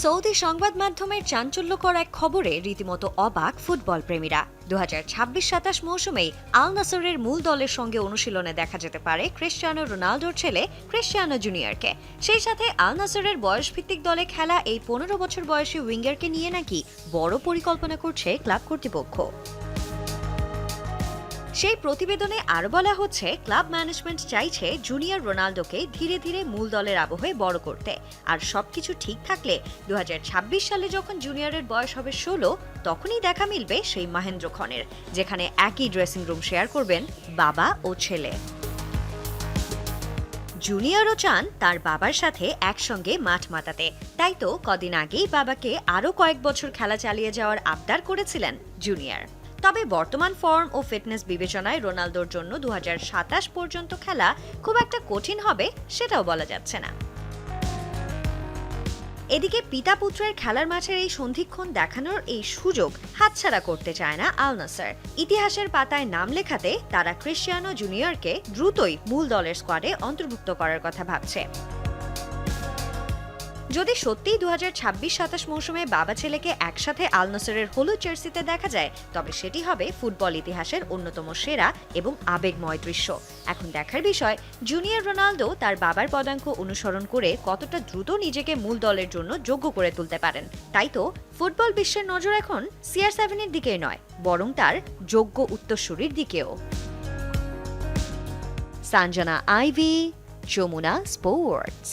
Saudi সংবাদ মাধ্যমের চাঞ্চল্যকর এক খবরে রীতিমতো অবাক ফুটবল প্রেমীরা। 2026-27 মৌসুমেই আল নাসরের মূল দলের সঙ্গে অনুশীলনে দেখা যেতে পারে ক্রিশ্চিয়ানো রোনালদোর ছেলে ক্রিশ্চিয়ানো জুনিয়রকে। সেই সাথে আল নাসরের বয়সভিত্তিক দলে খেলা এই 15 বছর বয়সী উইঙ্গারকে নিয়ে নাকি বড় পরিকল্পনা করছে ক্লাব কর্তৃপক্ষ। সেই প্রতিবেদনে আরও বলা হচ্ছে, ক্লাব ম্যানেজমেন্ট চাইছে জুনিয়র রোনালদোকে ধীরে ধীরে মূল দলের আবহে বড় করতে। আর সবকিছু ঠিক থাকলে 2026 সালে যখন জুনিয়রের বয়স হবে 16, তখনই দেখা মিলবে সেই মহেন্দ্র ক্ষণের, যেখানে একই ড্রেসিং রুম শেয়ার করবেন বাবা ও ছেলে। জুনিয়রও চান তার বাবার সাথে একসঙ্গে মাঠ মাতাতে। তাই তো কদিন আগেই বাবাকে আরও কয়েক বছর খেলা চালিয়ে যাওয়ার আবদার করেছিলেন জুনিয়র। তবে বর্তমান ফর্ম ও ফিটনেস বিবেচনায় রোনালদোর জন্য 2027 পর্যন্ত খেলা খুব একটা কঠিন হবে সেটাও বলা যাচ্ছে না। এদিকে পিতা পুত্রের খেলার মাঠের এই সন্ধিক্ষণ দেখানোর এই সুযোগ হাতছাড়া করতে চায় না আল নাসর। ইতিহাসের পাতায় নাম লেখাতে তারা ক্রিশ্চিয়ানো জুনিয়রকে দ্রুতই মূল দলের স্কোয়াডে অন্তর্ভুক্ত করার কথা ভাবছে। যদি সত্যিই 2026-27 মৌসুমে বাবা ছেলেকে একসাথে আল নাসরের হলুদ জার্সিতে দেখা যায়, তবে সেটি হবে ফুটবল ইতিহাসের অন্যতম সেরা এবং আবেগময় দৃশ্য। এখন দেখার বিষয়, জুনিয়র রোনালদো তার বাবার পদাঙ্ক অনুসরণ করে কতটা দ্রুত নিজেকে মূল দলের জন্য যোগ্য করে তুলতে পারেন। তাই তো ফুটবল বিশ্বের নজর এখন CR7 এর দিকেই নয়, বরং তার যোগ্য উত্তরসূরির দিকেও। Sanjana Ivy, Jamuna sports.